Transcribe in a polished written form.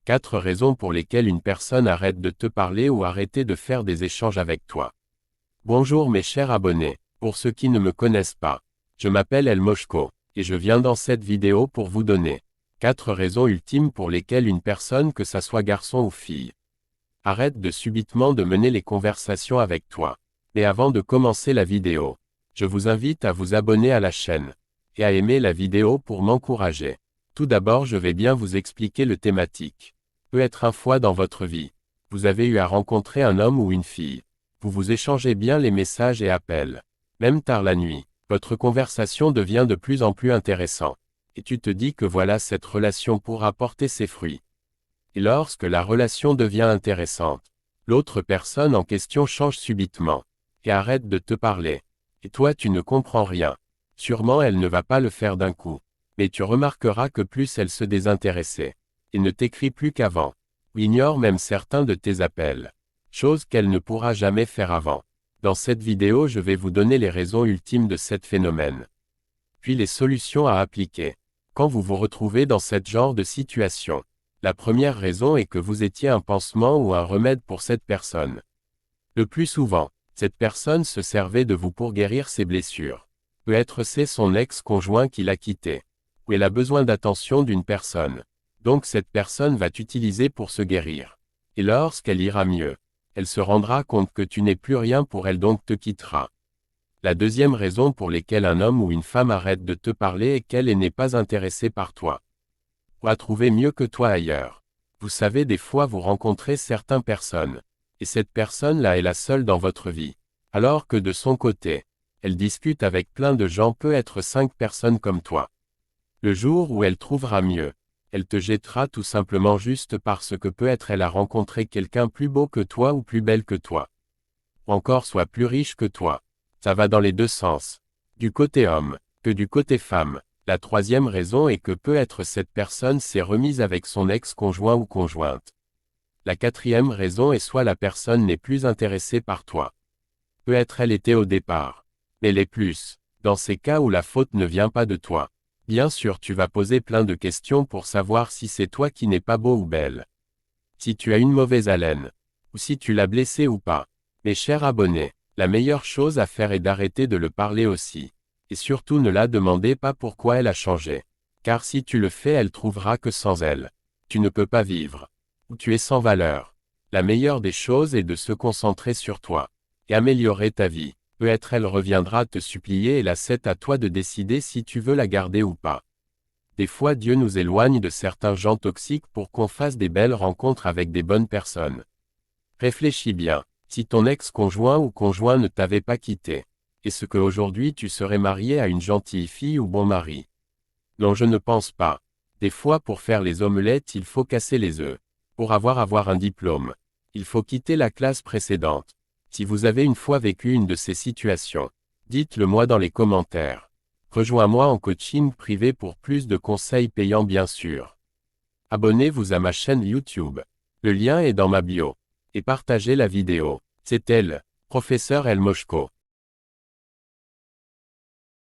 4 raisons pour lesquelles une personne arrête de te parler ou arrêter de faire des échanges avec toi. Bonjour mes chers abonnés. Pour ceux qui ne me connaissent pas, je m'appelle El Moshko, et je viens dans cette vidéo pour vous donner 4 raisons ultimes pour lesquelles une personne, que ça soit garçon ou fille, arrête de subitement de mener les conversations avec toi. Mais avant de commencer la vidéo, je vous invite à vous abonner à la chaîne, et à aimer la vidéo pour m'encourager. Tout d'abord, je vais bien vous expliquer le thématique. Peut-être une fois dans votre vie, vous avez eu à rencontrer un homme ou une fille. Vous vous échangez bien les messages et appels. Même tard la nuit, votre conversation devient de plus en plus intéressante. Et tu te dis que voilà, cette relation pourra porter ses fruits. Et lorsque la relation devient intéressante, l'autre personne en question change subitement, et arrête de te parler. Et toi tu ne comprends rien. Sûrement elle ne va pas le faire d'un coup. Mais tu remarqueras que plus elle se désintéressait, et ne t'écrit plus qu'avant, ou ignore même certains de tes appels. Chose qu'elle ne pourra jamais faire avant. Dans cette vidéo je vais vous donner les raisons ultimes de ce phénomène. Puis les solutions à appliquer. Quand vous vous retrouvez dans ce genre de situation, la première raison est que vous étiez un pansement ou un remède pour cette personne. Le plus souvent, cette personne se servait de vous pour guérir ses blessures. Peut-être c'est son ex-conjoint qui l'a quitté. Ou elle a besoin d'attention d'une personne. Donc cette personne va t'utiliser pour se guérir. Et lorsqu'elle ira mieux, elle se rendra compte que tu n'es plus rien pour elle, donc te quittera. La deuxième raison pour laquelle un homme ou une femme arrête de te parler est qu'elle n'est pas intéressée par toi. Ou a trouvé mieux que toi ailleurs. Vous savez, des fois vous rencontrez certaines personnes. Et cette personne-là est la seule dans votre vie. Alors que de son côté, elle discute avec plein de gens, peut être 5 personnes comme toi. Le jour où elle trouvera mieux, elle te jettera tout simplement juste parce que peut-être elle a rencontré quelqu'un plus beau que toi ou plus belle que toi. Ou encore soit plus riche que toi. Ça va dans les deux sens. Du côté homme, que du côté femme. La troisième raison est que peut-être cette personne s'est remise avec son ex-conjoint ou conjointe. La quatrième raison est soit la personne n'est plus intéressée par toi. Peut-être elle était au départ. Mais les plus, dans ces cas où la faute ne vient pas de toi. Bien sûr tu vas poser plein de questions pour savoir si c'est toi qui n'es pas beau ou belle. Si tu as une mauvaise haleine. Ou si tu l'as blessé ou pas. Mes chers abonnés, la meilleure chose à faire est d'arrêter de le parler aussi. Et surtout ne la demandez pas pourquoi elle a changé. Car si tu le fais, elle trouvera que sans elle, tu ne peux pas vivre. Ou tu es sans valeur. La meilleure des choses est de se concentrer sur toi. Et améliorer ta vie. Peut-être elle reviendra te supplier et là c'est à toi de décider si tu veux la garder ou pas. Des fois Dieu nous éloigne de certains gens toxiques pour qu'on fasse des belles rencontres avec des bonnes personnes. Réfléchis bien, si ton ex-conjoint ou conjoint ne t'avait pas quitté, est-ce qu'aujourd'hui tu serais marié à une gentille fille ou bon mari? Non, je ne pense pas. Des fois pour faire les omelettes il faut casser les œufs. Pour avoir un diplôme, il faut quitter la classe précédente. Si vous avez une fois vécu une de ces situations, dites-le moi dans les commentaires. Rejoins-moi en coaching privé pour plus de conseils payants bien sûr. Abonnez-vous à ma chaîne YouTube. Le lien est dans ma bio. Et partagez la vidéo. C'est elle, Professeur El Moshko.